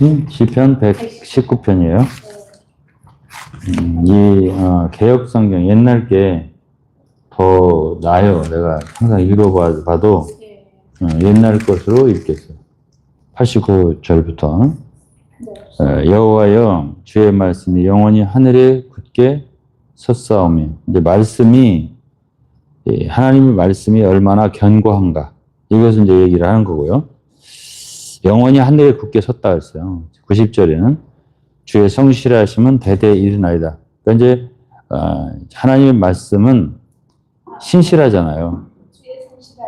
시편 119편이에요. 이 개역 성경 옛날 게 더 나아요. 내가 항상 읽어봐도 옛날 것으로 읽겠어요. 89절부터 여호와여 주의 말씀이 영원히 하늘에 굳게 섰사오며, 이제 말씀이 하나님의 말씀이 얼마나 견고한가, 이것을 이제 얘기를 하는 거고요. 영원히 하늘에 굳게 섰다 했어요. 90절에는 주의 성실하심은 대대 이르나이다. 그러니까 이제 하나님의 말씀은 신실하잖아요.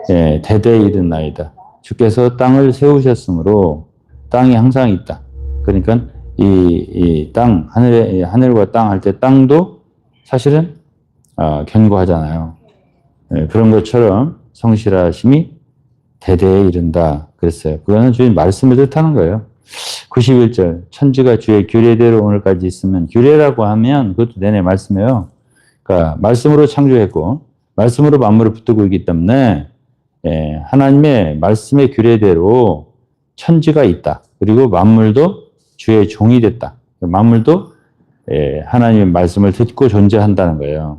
예, 대대 이르나이다. 주께서 땅을 세우셨으므로 땅이 항상 있다. 그러니까 이 땅, 하늘과 땅 할 때 땅도 사실은 견고하잖아요. 예, 그런 것처럼 성실하심이 대대에 이른다 그랬어요. 그거는 주의 말씀을 뜻하는 거예요. 91절 천지가 주의 규례대로 오늘까지 있으면, 규례라고 하면 그것도 내내 말씀이에요. 그러니까 말씀으로 창조했고 말씀으로 만물을 붙들고 있기 때문에 하나님의 말씀의 규례대로 천지가 있다. 그리고 만물도 주의 종이 됐다. 만물도 하나님의 말씀을 듣고 존재한다는 거예요.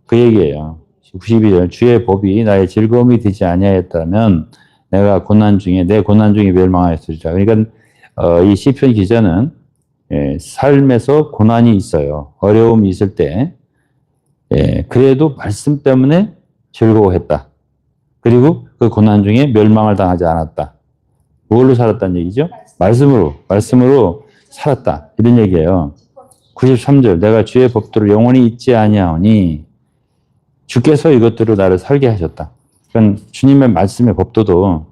그 얘기예요. 92절 주의 법이 나의 즐거움이 되지 아니하였다면 내가 고난 중에 내 고난 중에 멸망하였으리라. 그러니까 이 시편 기자는 삶에서 고난이 있어요. 어려움이 있을 때 그래도 말씀 때문에 즐거워했다. 그리고 그 고난 중에 멸망을 당하지 않았다. 뭘로 살았다는 얘기죠? 말씀으로 살았다. 이런 얘기예요. 93절 내가 주의 법도를 영원히 잊지 아니하오니 주께서 이것들로 나를 살게 하셨다. 그러니까 주님의 말씀의 법도도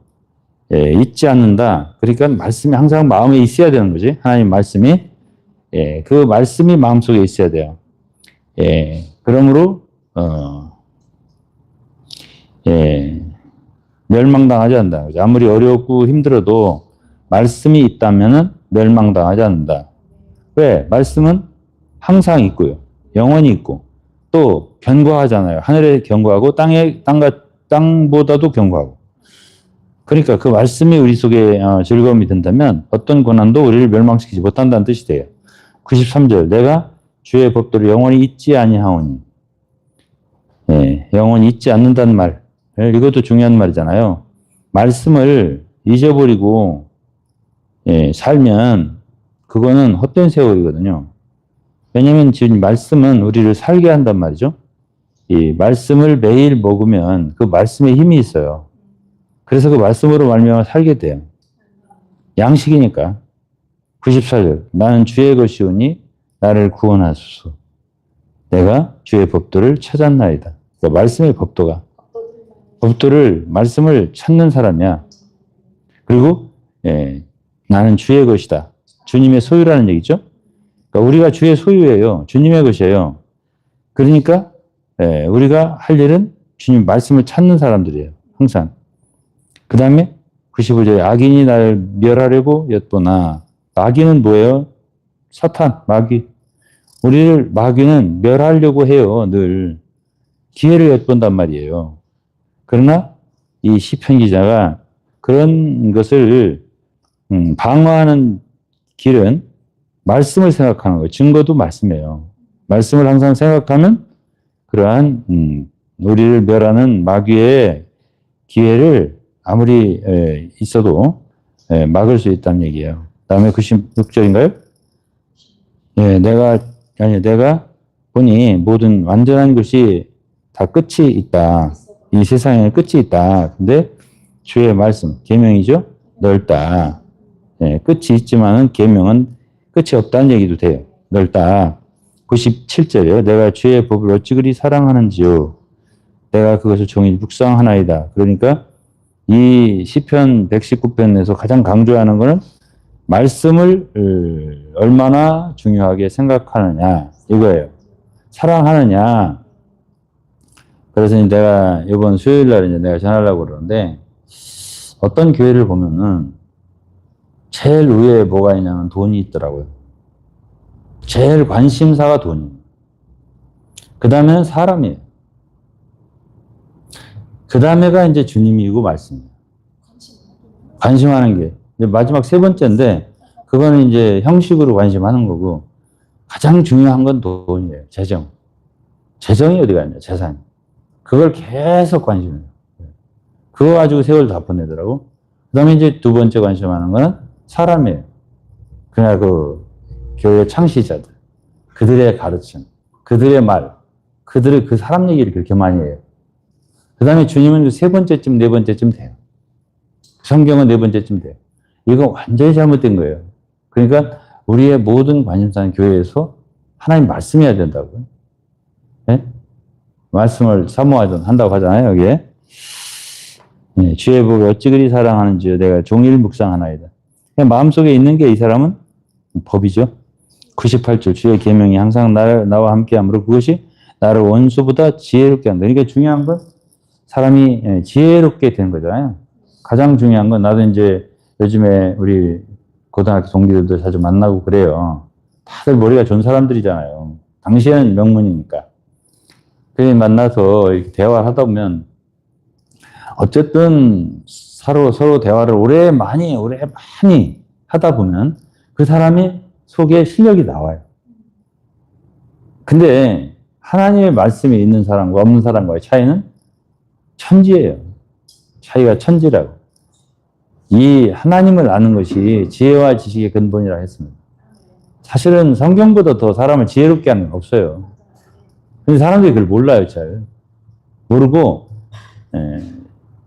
잊지 않는다. 그러니까 말씀이 항상 마음에 있어야 되는 거지. 하나님 말씀이 그 말씀이 마음속에 있어야 돼요. 그러므로 멸망당하지 않는다. 아무리 어렵고 힘들어도 말씀이 있다면은 멸망당하지 않는다. 왜? 말씀은 항상 있고요. 영원히 있고 또 견고하잖아요. 하늘에 견고하고 땅보다도 견고하고. 그러니까 그 말씀이 우리 속에 즐거움이 된다면 어떤 고난도 우리를 멸망시키지 못한다는 뜻이 돼요. 93절 내가 주의 법도를 영원히 잊지 아니하오니. 영원히 잊지 않는다는 말. 이것도 중요한 말이잖아요. 말씀을 잊어버리고 살면 그거는 헛된 세월이거든요. 왜냐하면 지금 말씀은 우리를 살게 한단 말이죠. 이 말씀을 매일 먹으면 그 말씀에 힘이 있어요. 그래서 그 말씀으로 말미암아 살게 돼요. 양식이니까. 94절 나는 주의 것이오니 나를 구원하소서. 내가 주의 법도를 찾았나이다. 그러니까 말씀의 말씀을 찾는 사람이야. 그리고 나는 주의 것이다. 주님의 소유라는 얘기죠. 그러니까 우리가 주의 소유예요. 주님의 것이에요. 그러니까 우리가 할 일은 주님 말씀을 찾는 사람들이에요. 항상. 그 다음에 95절에 악인이 나를 멸하려고 엿보나. 악인은 뭐예요? 사탄, 마귀. 우리를 마귀는 멸하려고 해요. 늘. 기회를 엿본단 말이에요. 그러나 이 시편 기자가 그런 것을 방어하는 길은 말씀을 생각하는 거예요. 증거도 말씀이에요. 말씀을 항상 생각하면 그러한 우리를 멸하는 마귀의 기회를 아무리 있어도 막을 수 있다는 얘기예요. 다음에 96절인가요? 내가 보니 모든 완전한 것이 다 끝이 있다. 이 세상에 끝이 있다. 근데 주의 말씀, 계명이죠? 넓다. 끝이 있지만은 계명은 끝이 없다는 얘기도 돼요. 넓다. 97절이요. 내가 주의 법을 어찌 그리 사랑하는지요. 내가 그것을 종일 묵상하나이다. 그러니까 이 시편 119편에서 가장 강조하는 것은 말씀을 얼마나 중요하게 생각하느냐 이거예요. 사랑하느냐. 그래서 내가 이번 수요일 날 이제 내가 전하려고 그러는데 어떤 교회를 보면은 제일 위에 뭐가 있냐면 돈이 있더라고요. 제일 관심사가 돈이에요. 그 다음에는 사람이에요. 그 다음에가 이제 주님이고 말씀이에요. 관심하는 게. 마지막 세 번째인데 그거는 이제 형식으로 관심하는 거고, 가장 중요한 건 돈이에요. 재정. 재정이 어디 갔냐, 재산. 그걸 계속 관심해요. 그거 가지고 세월 다 보내더라고. 그 다음에 이제 두 번째 관심하는 거는 사람이에요. 그냥 그 교회 창시자들. 그들의 가르침, 그들의 말, 그들의 그 사람 얘기를 그렇게 많이 해요. 그 다음에 주님은 세 번째쯤, 네 번째쯤 돼요. 성경은 네 번째쯤 돼요. 이거 완전히 잘못된 거예요. 그러니까 우리의 모든 관심사는 교회에서 하나님 말씀해야 된다고요. 네? 말씀을 사모하든 한다고 하잖아요, 여기에. 네, 주의 복을 어찌 그리 사랑하는지요. 내가 종일 묵상하나이다. 마음속에 있는 게 이 사람은 법이죠. 98절 주의 계명이 항상 나와 함께하므로 그것이 나를 원수보다 지혜롭게 한다. 그러니까 중요한 건 사람이 지혜롭게 되는 거잖아요. 가장 중요한 건 나도 이제 요즘에 우리 고등학교 동기들도 자주 만나고 그래요. 다들 머리가 좋은 사람들이잖아요. 당시에는 명문이니까. 그래 만나서 이렇게 대화를 하다 보면 어쨌든 서로 대화를 오래 많이 하다 보면 그 사람이 속에 실력이 나와요. 근데 하나님의 말씀이 있는 사람과 없는 사람과의 차이는 천지예요. 차이가 천지라고. 이 하나님을 아는 것이 지혜와 지식의 근본이라 했습니다. 사실은 성경보다 더 사람을 지혜롭게 하는 건 없어요. 근데 사람들이 그걸 몰라요, 잘. 모르고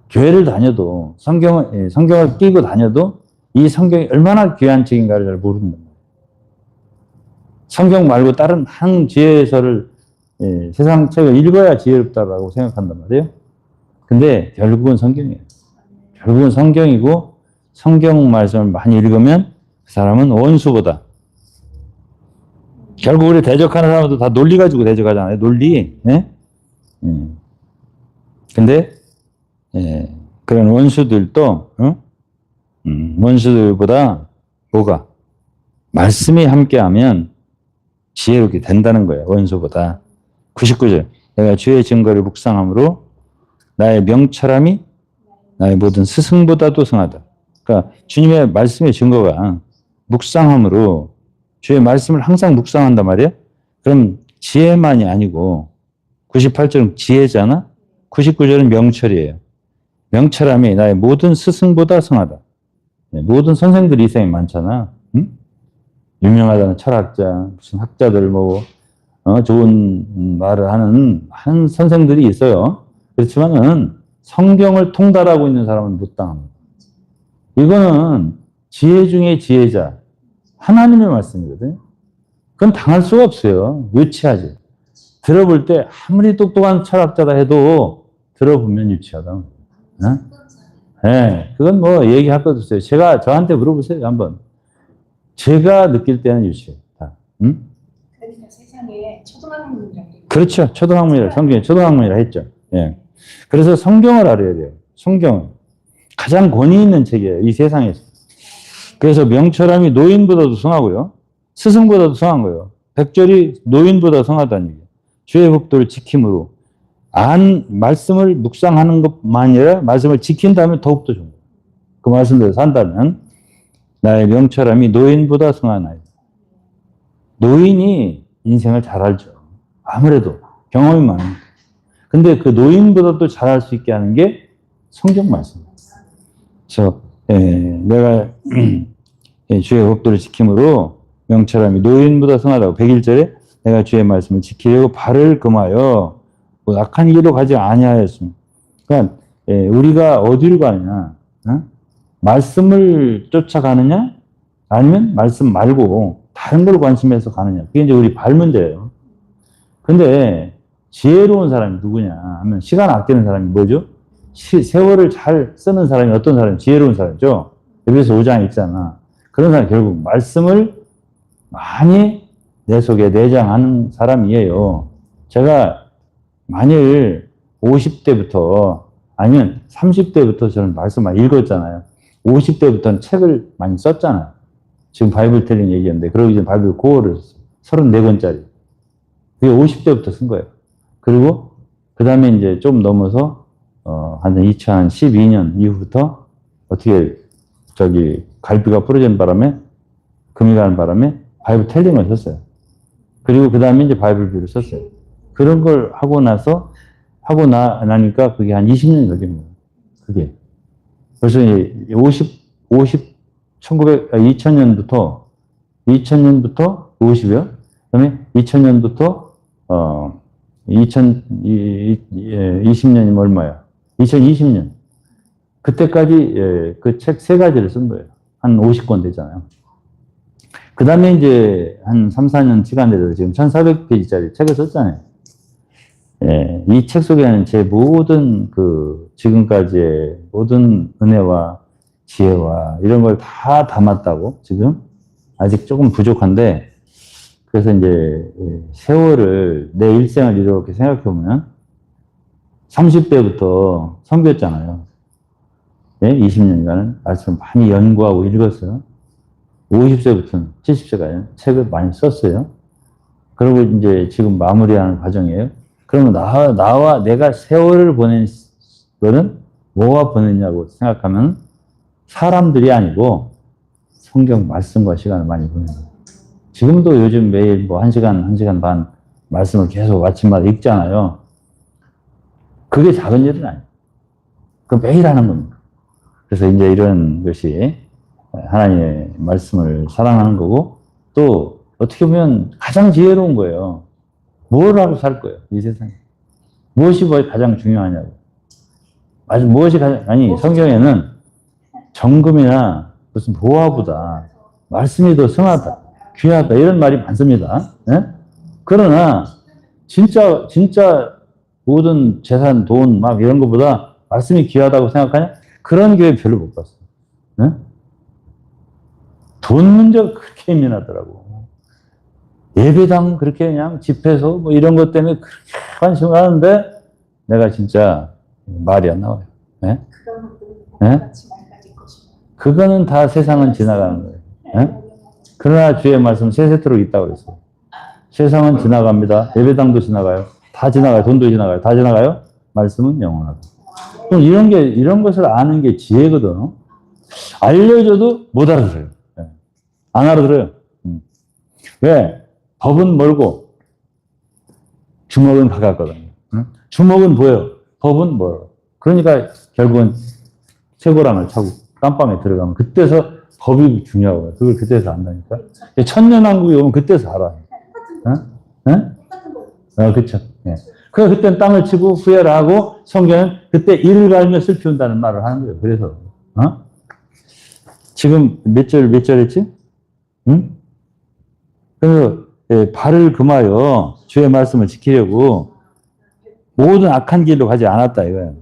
교회를 다녀도 성경을 끼고 다녀도 이 성경이 얼마나 귀한 책인가를 잘 모르는 거예요. 성경 말고 다른 한 지혜서를 세상 책을 읽어야 지혜롭다고 생각한단 말이에요. 근데 결국은 성경이에요. 결국은 성경이고 성경 말씀을 많이 읽으면 그 사람은 원수보다. 결국 우리 대적하는 사람도 다 논리 가지고 대적하잖아요. 논리. 네? 근데 그런 원수들도 원수들보다 뭐가 말씀이 함께하면 지혜롭게 된다는 거예요. 원수보다. 99절 내가 주의 증거를 묵상함으로 나의 명철함이 나의 모든 스승보다도 승하다. 그러니까 주님의 말씀의 증거가 묵상함으로 주의 말씀을 항상 묵상한단 말이에요. 그럼 지혜만이 아니고 98절은 지혜잖아. 99절은 명철이에요. 명철함이 나의 모든 스승보다 승하다. 모든 선생들이 이 세상에 많잖아. 응? 유명하다는 철학자, 무슨 학자들 좋은 말을 하는 선생들이 있어요. 그렇지만은 성경을 통달하고 있는 사람은 못 당합니다. 이거는 지혜 중에 지혜자, 하나님의 말씀이거든요. 그건 당할 수가 없어요. 유치하지. 들어볼 때 아무리 똑똑한 철학자다 해도 들어보면 유치하다. 네, 그건 뭐 얘기할 것도 없어요. 저한테 물어보세요, 한번. 제가 느낄 때는 유치해요. 응? 그러니까 세상에 초등학문이라고. 그렇죠. 성경에 초등학문이라 했죠. 예. 그래서 성경을 알아야 돼요. 성경은. 가장 권위 있는 책이에요. 이 세상에서. 그래서 명철함이 노인보다도 성하고요. 스승보다도 성한 거예요. 백절이 노인보다 성하다는 얘기예요. 주의 법도를 지킴으로. 말씀을 묵상하는 것만 아니라 말씀을 지킨다면 더욱더 좋은 거예요. 그 말씀대로 산다면 나의 명철함이 노인보다 성하나이다. 노인이 인생을 잘 알죠. 아무래도 경험이 많으니까. 근데 그 노인보다도 잘할 수 있게 하는 게 성경 말씀입니다. 그래서 내가 주의 법도를 지킴으로 명철함이 노인보다 성하다고 101절에 내가 주의 말씀을 지키려고 발을 금하여 악한 길로 가지 아니하였습니다. 그러니까 우리가 어디로 가느냐? 말씀을 쫓아가느냐? 아니면 말씀 말고 다른 걸 관심해서 가느냐? 그게 이제 우리 발 문제예요. 근데 지혜로운 사람이 누구냐 하면 시간 아끼는 사람이 뭐죠? 세월을 잘 쓰는 사람이 어떤 사람이 지혜로운 사람이죠? 에베소 5장에 있잖아. 그런 사람이 결국 말씀을 많이 내 속에 내장하는 사람이에요. 제가 만일 50대부터 아니면 30대부터 저는 말씀 많이 읽었잖아요. 50대부터는 책을 많이 썼잖아요. 지금 바이블 텔링 얘기했는데 그러기 전에 바이블 고어를 썼어요. 34권짜리. 그게 50대부터 쓴 거예요. 그리고 그 다음에 이제 좀 넘어서 한 2012년 이후부터 어떻게 갈비가 부러진 바람에 금이 가는 바람에 바이블 텔링을 썼어요. 그리고 그 다음에 이제 바이블 뷰를 썼어요. 그런 걸 하고 나니까 그게 한 20년이 걸린 거예요. 그게. 그래서 2000년부터 50여, 그 다음에 2000년부터, 2020년이면 얼마야? 2020년. 그때까지, 그 책 세 가지를 쓴 거예요. 한 50권 되잖아요. 그 다음에 이제 한 3, 4년 시간 내서 지금 1400페이지짜리 책을 썼잖아요. 예, 이 책 속에는 제 모든 지금까지의 모든 은혜와 지혜와 이런 걸 다 담았다고 지금 아직 조금 부족한데, 그래서 이제 세월을, 내 일생을 이렇게 생각해 보면 30대부터 섬겼잖아요. 예, 20년간은 말씀을 많이 연구하고 읽었어요. 50세부터는 70세까지 책을 많이 썼어요. 그리고 이제 지금 마무리하는 과정이에요. 그러면 나와 내가 세월을 보낸 거는 뭐가 보냈냐고 생각하면 사람들이 아니고 성경 말씀과 시간을 많이 보내는 거예요. 지금도 요즘 매일 뭐 1시간, 1시간 반 말씀을 계속 아침마다 읽잖아요. 그게 작은 일은 아니에요. 그 매일 하는 겁니다. 그래서 이제 이런 것이 하나님의 말씀을 사랑하는 거고, 또 어떻게 보면 가장 지혜로운 거예요. 뭘 하고 살 거예요, 이 세상에. 무엇이 가장 중요하냐고. 무엇이 아니, 성경에는 정금이나 무슨 보화보다 말씀이 더 성하다, 귀하다, 이런 말이 많습니다. 예? 그러나, 진짜 모든 재산, 돈, 막 이런 것보다 말씀이 귀하다고 생각하냐? 그런 교회 별로 못 봤어요. 예? 돈 문제가 그렇게 예민하더라고. 예배당 그렇게 그냥 집회소 뭐 이런 것 때문에 그렇게 관심을 하는데 내가 진짜 말이 안 나와요. 예? 예? 그거는 다 세상은 지나가는 거예요. 예? 그러나 주의 말씀 세세토록 있다고 그랬어요. 세상은 지나갑니다. 예배당도 지나가요. 다 지나가요. 돈도 지나가요. 다 지나가요. 말씀은 영원하다. 그럼 이런 것을 아는 게 지혜거든. 알려줘도 못 알아들어요. 예. 안 알아들어요. 왜? 법은 멀고 주먹은 가깝거든요. 주먹은 보여. 법은 멀어. 그러니까 결국은 쇠고랑을 차고 깜빵에 들어가면 그때서 법이 중요하고요. 그걸 그때서 안다니까. 천년왕국이 오면 그때서 알아요. 그렇죠. 예. 그때는 땅을 치고 후회를 하고 성경은 그때 이를 갈며 슬피운다는 말을 하는 거예요. 그래서 지금 몇 절 했지? 응? 그래서 발을 금하여 주의 말씀을 지키려고 모든 악한 길로 가지 않았다 이거예요.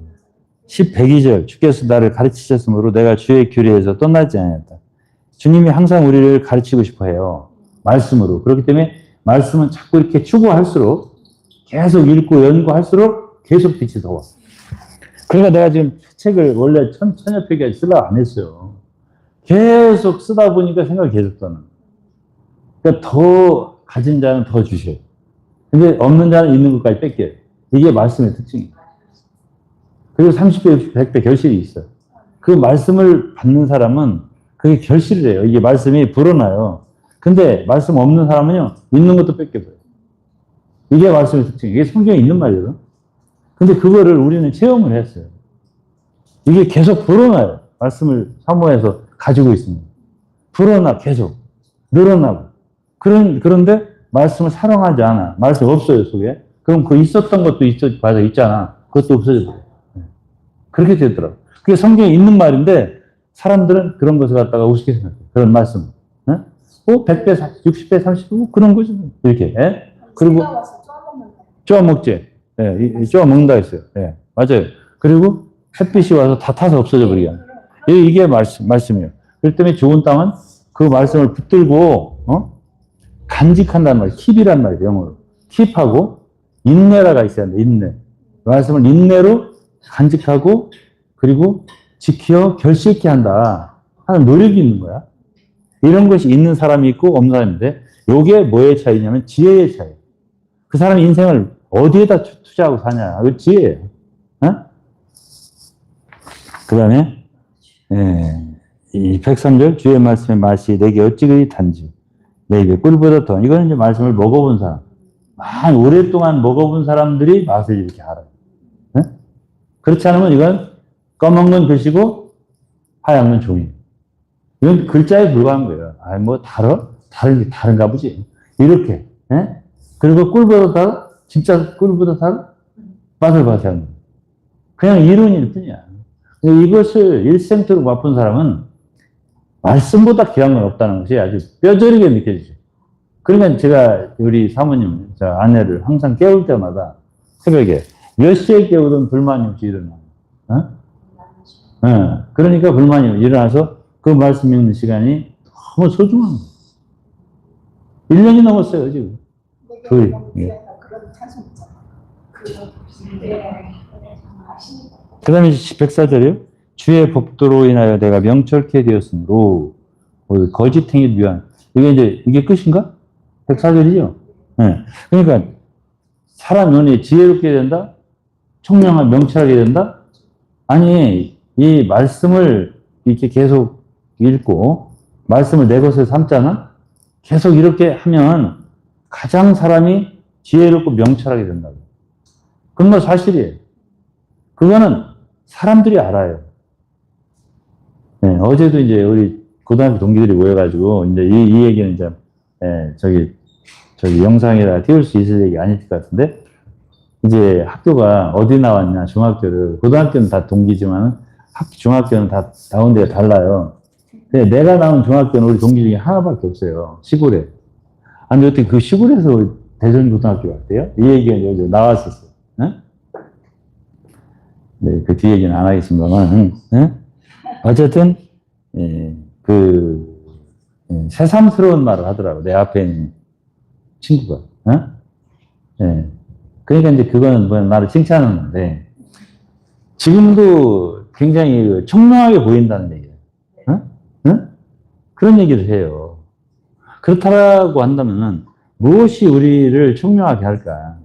102절 주께서 나를 가르치셨으므로 내가 주의 규례에서 떠나지 않았다. 주님이 항상 우리를 가르치고 싶어 해요. 말씀으로. 그렇기 때문에 말씀은 자꾸 이렇게 추구할수록 계속 읽고 연구할수록 계속 빛이 더 와. 그러니까 내가 지금 책을 원래 천여 페이지까지 쓰려고 안 했어요. 계속 쓰다 보니까 생각이 계속 떠나. 그러니까 더 가진 자는 더 주셔요. 근데 없는 자는 있는 것까지 뺏겨요. 이게 말씀의 특징이에요. 그리고 30배, 100배 결실이 있어요. 그 말씀을 받는 사람은 그게 결실을 해요. 이게 말씀이 불어나요. 근데 말씀 없는 사람은요, 있는 것도 뺏겨버려요. 이게 말씀의 특징이에요. 이게 성경에 있는 말이거든. 근데 그거를 우리는 체험을 했어요. 이게 계속 불어나요. 말씀을 사모해서 가지고 있습니다. 불어나, 계속. 늘어나고. 그런데 말씀을 사랑하지 않아. 말씀 없어요, 속에. 그럼 그 있었던 것도 있잖아. 그것도 없어져 버려요. 그렇게 되더라고요. 그게 성경에 있는 말인데, 사람들은 그런 것을 갖다가 우습게 생각해요. 그런 말씀. 100배, 60배, 30배, 그런 거죠. 이렇게. 예? 그리고, 쪼아 먹지. 예, 쪼아 먹는다 했어요. 예, 맞아요. 그리고 햇빛이 와서 다 타서 없어져 버리게 하는. 이게 말씀이에요. 그렇기 때문에 좋은 땅은 그 말씀을 붙들고, 간직한다는 말이에요. 킵이란 말이에요, 영어로. 킵하고, 인내라가 있어야 돼, 인내. 말씀을 인내로 간직하고, 그리고 지켜 결실케 한다 하는 노력이 있는 거야. 이런 것이 있는 사람이 있고 없는 사람인데, 요게 뭐의 차이냐면 지혜의 차이. 그 사람의 인생을 어디에다 투자하고 사냐. 그 지혜예요. 그 다음에, 이 103절 주의 말씀의 맛이 내게 어찌 그리 단지 내 입에 꿀보다 더. 이거는 이제 말씀을 먹어본 사람. 한 오랫동안 먹어본 사람들이 맛을 이렇게 알아요. 네? 그렇지 않으면 이건 검은 건 글씨고 하얀 건 종이에요. 이건 글자에 불과한 거예요. 아, 뭐 다른가 보지. 이렇게. 예? 그리고 꿀보다 다 진짜 꿀보다 다 맛을 봐서 하는 거예요. 그냥 이론일 뿐이야. 근데 이것을 일생토록 맛본 사람은 말씀보다 귀한 건 없다는 것이 아주 뼈저리게 느껴지죠. 그러면 제가 우리 사모님, 저 아내를 항상 깨울 때마다 새벽에 몇 시에 깨우든 불만이 없이 일어나요. 어? 그러니까 불만이 없이 일어나서 그 말씀 읽는 시간이 너무 소중한 거예요. 1년이 넘었어요, 지금. 그런 찬송 있잖아. 그 다음에 104절이요. 주의 법도로 인하여 내가 명철케 되었으므로 거짓 행위를 위한 이게 끝인가? 104절이죠. 네. 그러니까 사람 눈이 지혜롭게 된다? 총명한 명철하게 된다? 아니 이 말씀을 이렇게 계속 읽고 말씀을 내 것을 삼잖아? 계속 이렇게 하면 가장 사람이 지혜롭고 명철하게 된다고. 그건 뭐 사실이에요. 그거는 사람들이 알아요. 네, 어제도 이제 우리 고등학교 동기들이 모여가지고 이제 이 얘기는 이제 저기 영상에다 띄울 수 있을 얘기 아닐 것 같은데 이제 학교가 어디 나왔냐 중학교를 고등학교는 다 동기지만 중학교는 다 나온 데가 달라요. 근데 내가 나온 중학교는 우리 동기 중에 하나밖에 없어요. 시골에. 아니 어떻게 그 시골에서 대전고등학교 왔대요? 이 얘기가 이제 나왔었어요. 네? 네, 그 뒤 얘기는 안 하겠습니다만, 어쨌든, 새삼스러운 말을 하더라고. 내 앞에 있는 친구가. 그러니까 이제 그거는 뭐 나를 칭찬하는 건데, 지금도 굉장히 청명하게 보인다는 얘기예요. 그런 얘기를 해요. 그렇다고 한다면은, 무엇이 우리를 청명하게 할까?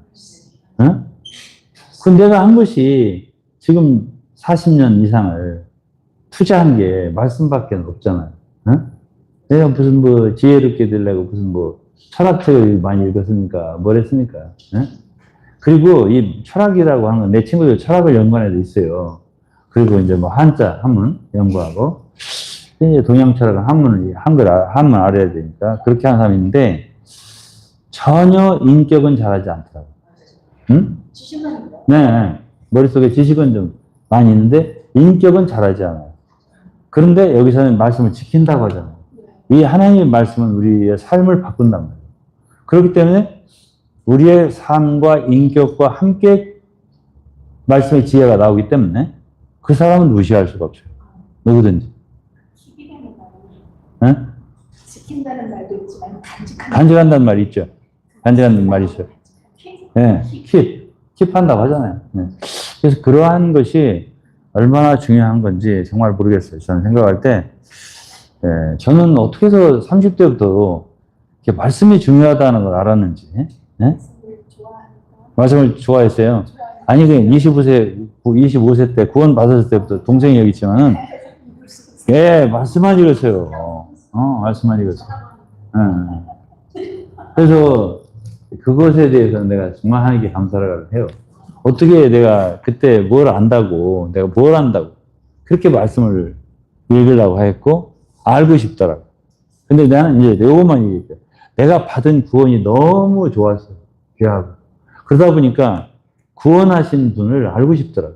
그럼 내가 한 것이 지금 40년 이상을 투자한 게 말씀밖에 없잖아요. 내가 무슨 뭐 지혜롭게 되려고 무슨 뭐 철학책을 많이 읽었으니까 뭘 했습니까? 그리고 이 철학이라고 하는 건 내 친구들 철학을 연구한 애도 있어요. 그리고 이제 뭐 한자, 한문 연구하고 이제 동양 철학은 한문 알아야 되니까 그렇게 하는 사람이 있는데 전혀 인격은 잘하지 않더라고요. 응? 지식만입니다. 네. 머릿속에 지식은 좀 많이 있는데 인격은 잘하지 않아요. 그런데 여기서는 말씀을 지킨다고 하잖아요. 이 하나님의 말씀은 우리의 삶을 바꾼단 말이에요. 그렇기 때문에 우리의 삶과 인격과 함께 말씀의 지혜가 나오기 때문에 그 사람은 무시할 수가 없어요. 누구든지. 지킨다는 말도 있지만 간직한다는 말이 있죠. 간직한다는 말이 있어요. 네, 킵한다고 하잖아요. 네. 그래서 그러한 것이 얼마나 중요한 건지 정말 모르겠어요. 저는 생각할 때, 저는 어떻게 해서 30대부터 이렇게 말씀이 중요하다는 걸 알았는지, 말씀을 좋아했어요. 아니, 25세 때 구원 받았을 때부터 동생이 여기 있지만은, 말씀만 읽었어요. 말씀만 읽었어요. 그래서 그것에 대해서는 내가 정말 하나님께 감사를 해요. 어떻게 내가 그때 뭘 안다고, 내가 뭘 안다고, 그렇게 말씀을 읽으려고 했고, 알고 싶더라고. 근데 나는 이제 요것만 얘기했어요. 내가 받은 구원이 너무 좋았어요. 귀하고. 그러다 보니까 구원하신 분을 알고 싶더라고.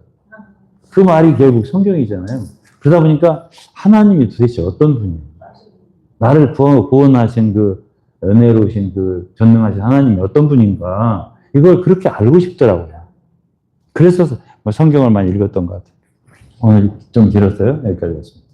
그 말이 결국 성경이잖아요. 그러다 보니까 하나님이 도대체 어떤 분이에요? 나를 구원하신 그 은혜로우신 그 전능하신 하나님이 어떤 분인가, 이걸 그렇게 알고 싶더라고요. 그래서 성경을 많이 읽었던 것 같아요. 오늘 좀 길었어요? 여기까지 했습니다.